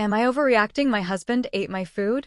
Am I overreacting? My husband ate my food?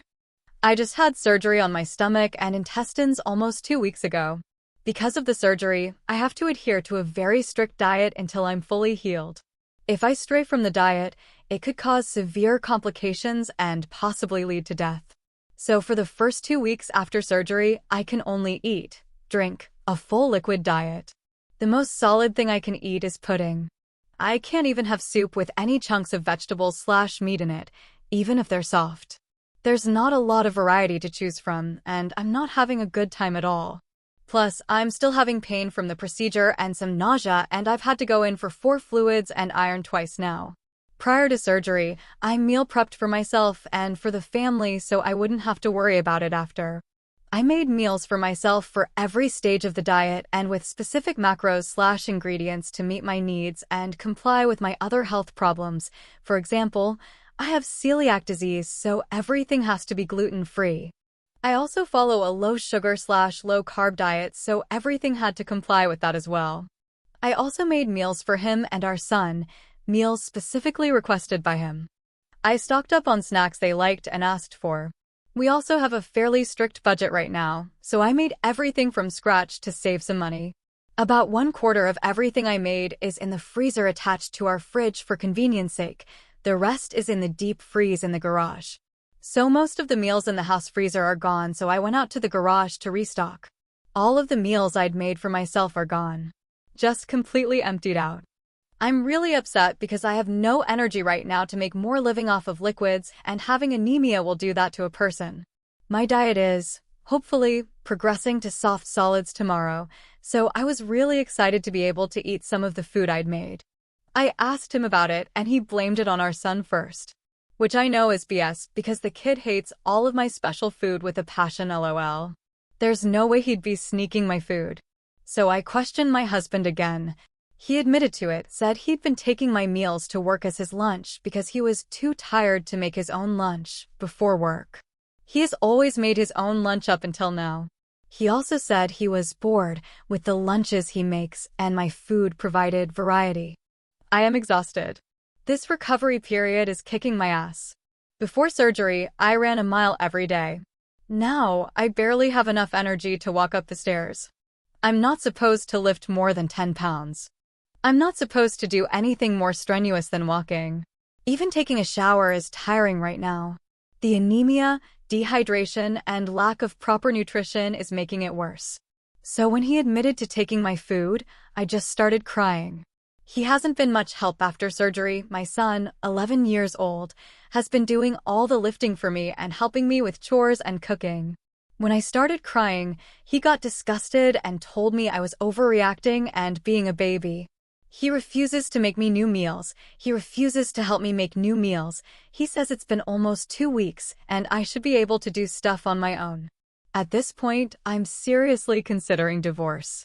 I just had surgery on my stomach and intestines almost 2 weeks ago. Because of the surgery, I have to adhere to a very strict diet until I'm fully healed. If I stray from the diet, it could cause severe complications and possibly lead to death. So for the first 2 weeks after surgery, I can only eat, drink, a full liquid diet. The most solid thing I can eat is pudding. I can't even have soup with any chunks of vegetables/meat in it, even if they're soft. There's not a lot of variety to choose from, and I'm not having a good time at all. Plus, I'm still having pain from the procedure and some nausea, and I've had to go in for 4 fluids and iron twice now. Prior to surgery, I meal prepped for myself and for the family so I wouldn't have to worry about it after. I made meals for myself for every stage of the diet and with specific macros/ingredients to meet my needs and comply with my other health problems. For example, I have celiac disease, so everything has to be gluten-free. I also follow a low-sugar/low-carb diet, so everything had to comply with that as well. I also made meals for him and our son, meals specifically requested by him. I stocked up on snacks they liked and asked for. We also have a fairly strict budget right now, so I made everything from scratch to save some money. About 1/4 of everything I made is in the freezer attached to our fridge for convenience sake. The rest is in the deep freeze in the garage. So most of the meals in the house freezer are gone, so I went out to the garage to restock. All of the meals I'd made for myself are gone. Just completely emptied out. I'm really upset because I have no energy right now to make more living off of liquids, and having anemia will do that to a person. My diet is, hopefully, progressing to soft solids tomorrow, so I was really excited to be able to eat some of the food I'd made. I asked him about it and he blamed it on our son first. Which I know is BS because the kid hates all of my special food with a passion, lol. There's no way he'd be sneaking my food. So I questioned my husband again. He admitted to it, said he'd been taking my meals to work as his lunch because he was too tired to make his own lunch before work. He has always made his own lunch up until now. He also said he was bored with the lunches he makes and my food provided variety. I am exhausted. This recovery period is kicking my ass. Before surgery, I ran a mile every day. Now, I barely have enough energy to walk up the stairs. I'm not supposed to lift more than 10 pounds. I'm not supposed to do anything more strenuous than walking. Even taking a shower is tiring right now. The anemia, dehydration, and lack of proper nutrition is making it worse. So when he admitted to taking my food, I just started crying. He hasn't been much help after surgery. My son, 11 years old, has been doing all the lifting for me and helping me with chores and cooking. When I started crying, he got disgusted and told me I was overreacting and being a baby. He refuses to make me new meals. He refuses to help me make new meals. He says it's been almost 2 weeks and I should be able to do stuff on my own. At this point, I'm seriously considering divorce.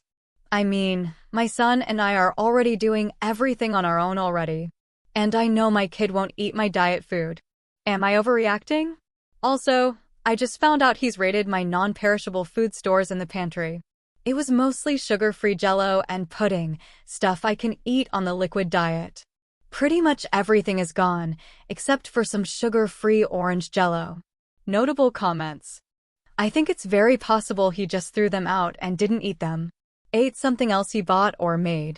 I mean, my son and I are already doing everything on our own already. And I know my kid won't eat my diet food. Am I overreacting? Also, I just found out he's raided my non-perishable food stores in the pantry. It was mostly sugar-free Jell-O and pudding, stuff I can eat on the liquid diet. Pretty much everything is gone, except for some sugar-free orange Jell-O. Notable comments. I think it's very possible he just threw them out and didn't eat them. Ate something else he bought or made.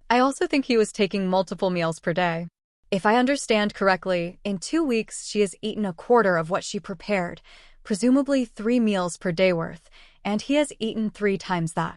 I also think he was taking multiple meals per day. If I understand correctly, in 2 weeks she has eaten 1/4 of what she prepared, presumably 3 meals per day worth, and he has eaten 3 times that.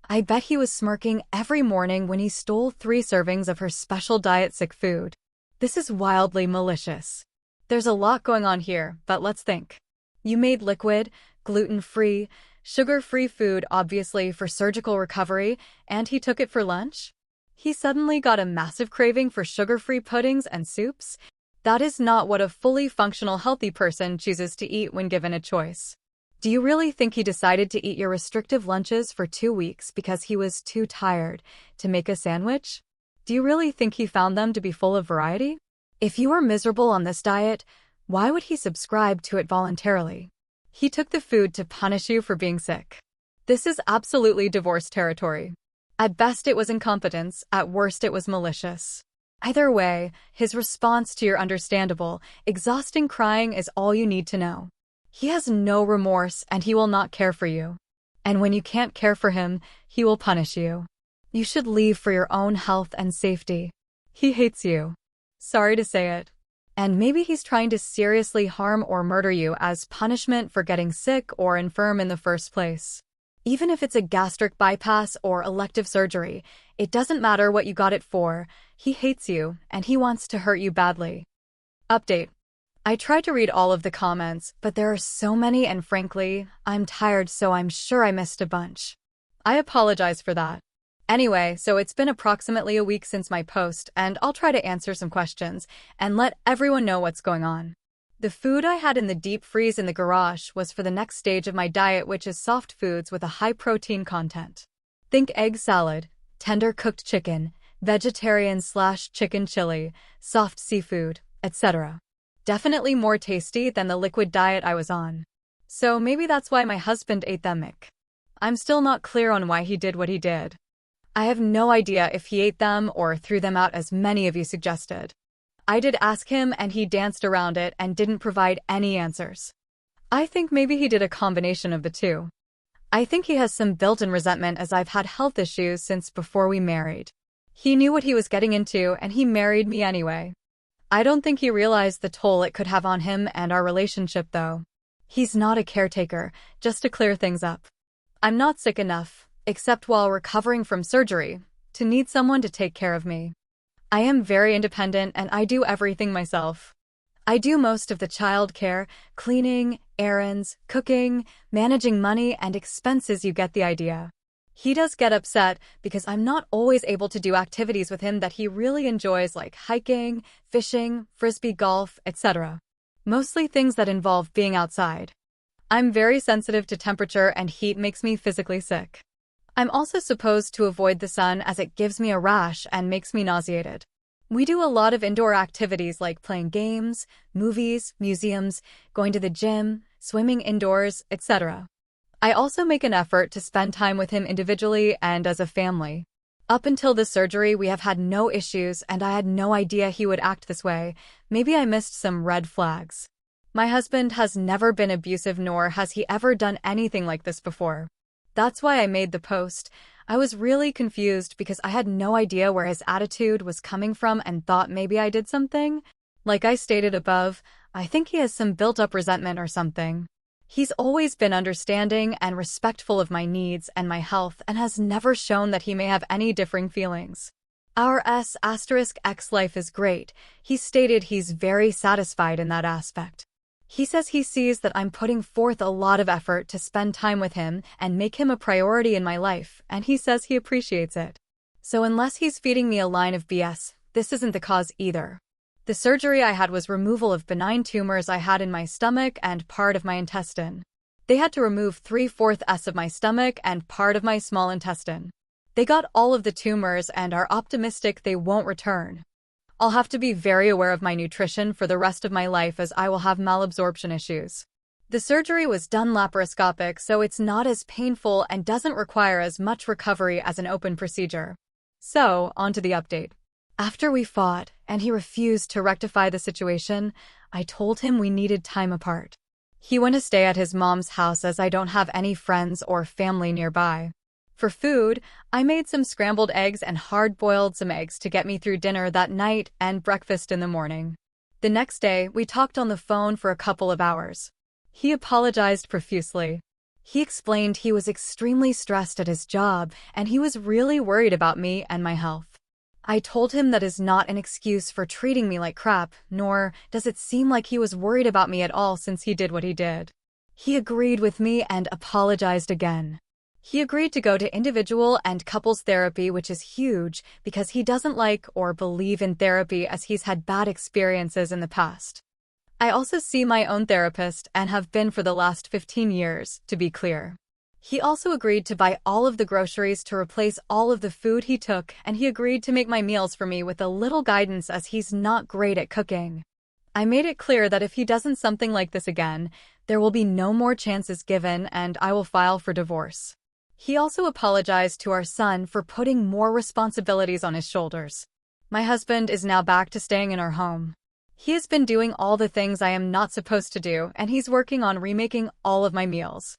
I bet he was smirking every morning when he stole 3 servings of her special diet sick food. This is wildly malicious. There's a lot going on here, but let's think. You made liquid, gluten-free, sugar-free food obviously for surgical recovery, and he took it for lunch? He suddenly got a massive craving for sugar-free puddings and soups? That is not what a fully functional healthy person chooses to eat when given a choice. Do you really think he decided to eat your restrictive lunches for 2 weeks because he was too tired to make a sandwich? Do you really think he found them to be full of variety? If you are miserable on this diet, why would he subscribe to it voluntarily? He took the food to punish you for being sick. This is absolutely divorce territory. At best it was incompetence, at worst it was malicious. Either way, his response to your understandable, exhausting crying is all you need to know. He has no remorse and he will not care for you. And when you can't care for him, he will punish you. You should leave for your own health and safety. He hates you. Sorry to say it. And maybe he's trying to seriously harm or murder you as punishment for getting sick or infirm in the first place. Even if it's a gastric bypass or elective surgery, it doesn't matter what you got it for. He hates you, and he wants to hurt you badly. Update. I tried to read all of the comments, but there are so many and frankly, I'm tired so I'm sure I missed a bunch. I apologize for that. Anyway, so it's been approximately a week since my post, and I'll try to answer some questions and let everyone know what's going on. The food I had in the deep freeze in the garage was for the next stage of my diet, which is soft foods with a high protein content. Think egg salad, tender cooked chicken, vegetarian/chicken chili, soft seafood, etc. Definitely more tasty than the liquid diet I was on. So maybe that's why my husband ate them. I'm still not clear on why he did what he did. I have no idea if he ate them or threw them out as many of you suggested. I did ask him and he danced around it and didn't provide any answers. I think maybe he did a combination of the two. I think he has some built-in resentment as I've had health issues since before we married. He knew what he was getting into and he married me anyway. I don't think he realized the toll it could have on him and our relationship though. He's not a caretaker, just to clear things up. I'm not sick enough, except while recovering from surgery, to need someone to take care of me. I am very independent and I do everything myself. I do most of the child care, cleaning, errands, cooking, managing money and expenses. You get the idea. He does get upset because I'm not always able to do activities with him that he really enjoys like hiking, fishing, frisbee golf, etc. Mostly things that involve being outside. I'm very sensitive to temperature and heat makes me physically sick. I'm also supposed to avoid the sun as it gives me a rash and makes me nauseated. We do a lot of indoor activities like playing games, movies, museums, going to the gym, swimming indoors, etc. I also make an effort to spend time with him individually and as a family. Up until the surgery, we have had no issues and I had no idea he would act this way. Maybe I missed some red flags. My husband has never been abusive nor has he ever done anything like this before. That's why I made the post. I was really confused because I had no idea where his attitude was coming from and thought maybe I did something. Like I stated above, I think he has some built-up resentment or something. He's always been understanding and respectful of my needs and my health and has never shown that he may have any differing feelings. Our S*X life is great. He stated he's very satisfied in that aspect. He says he sees that I'm putting forth a lot of effort to spend time with him and make him a priority in my life, and he says he appreciates it. So unless he's feeding me a line of BS, this isn't the cause either. The surgery I had was removal of benign tumors I had in my stomach and part of my intestine. They had to remove 3/4 of my stomach and part of my small intestine. They got all of the tumors and are optimistic they won't return. I'll have to be very aware of my nutrition for the rest of my life as I will have malabsorption issues. The surgery was done laparoscopic, so it's not as painful and doesn't require as much recovery as an open procedure. So, on to the update. After we fought, and he refused to rectify the situation, I told him we needed time apart. He went to stay at his mom's house as I don't have any friends or family nearby. For food, I made some scrambled eggs and hard-boiled some eggs to get me through dinner that night and breakfast in the morning. The next day, we talked on the phone for a couple of hours. He apologized profusely. He explained he was extremely stressed at his job and he was really worried about me and my health. I told him that is not an excuse for treating me like crap, nor does it seem like he was worried about me at all since he did what he did. He agreed with me and apologized again. He agreed to go to individual and couples therapy, which is huge because he doesn't like or believe in therapy as he's had bad experiences in the past. I also see my own therapist and have been for the last 15 years, to be clear. He also agreed to buy all of the groceries to replace all of the food he took, and he agreed to make my meals for me with a little guidance as he's not great at cooking. I made it clear that if he doesn't something like this again, there will be no more chances given and I will file for divorce. He also apologized to our son for putting more responsibilities on his shoulders. My husband is now back to staying in our home. He has been doing all the things I am not supposed to do, and he's working on remaking all of my meals.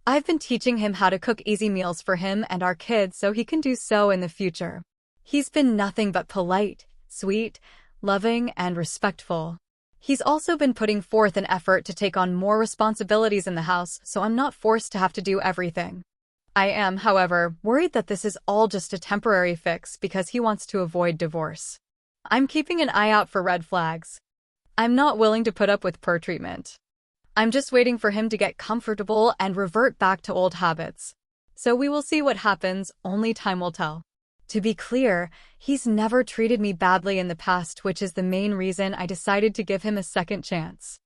I've been teaching him how to cook easy meals for him and our kids so he can do so in the future. He's been nothing but polite, sweet, loving, and respectful. He's also been putting forth an effort to take on more responsibilities in the house, so I'm not forced to have to do everything. I am, however, worried that this is all just a temporary fix because he wants to avoid divorce. I'm keeping an eye out for red flags. I'm not willing to put up with poor treatment. I'm just waiting for him to get comfortable and revert back to old habits. So we will see what happens, only time will tell. To be clear, he's never treated me badly in the past, which is the main reason I decided to give him a second chance.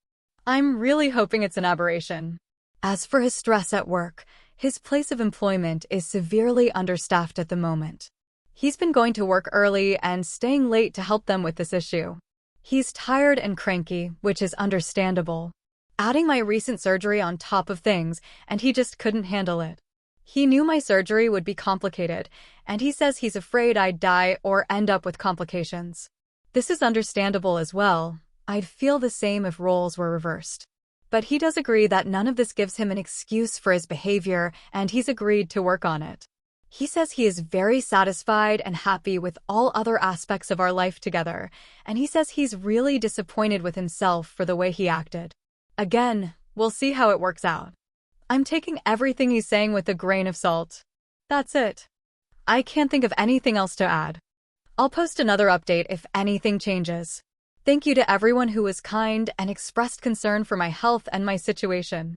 I'm really hoping it's an aberration. As for his stress at work, his place of employment is severely understaffed at the moment. He's been going to work early and staying late to help them with this issue. He's tired and cranky, which is understandable. Adding my recent surgery on top of things, and he just couldn't handle it. He knew my surgery would be complicated, and he says he's afraid I'd die or end up with complications. This is understandable as well. I'd feel the same if roles were reversed. But he does agree that none of this gives him an excuse for his behavior, and he's agreed to work on it. He says he is very satisfied and happy with all other aspects of our life together, and he says he's really disappointed with himself for the way he acted. Again, we'll see how it works out. I'm taking everything he's saying with a grain of salt. That's it. I can't think of anything else to add. I'll post another update if anything changes. Thank you to everyone who was kind and expressed concern for my health and my situation.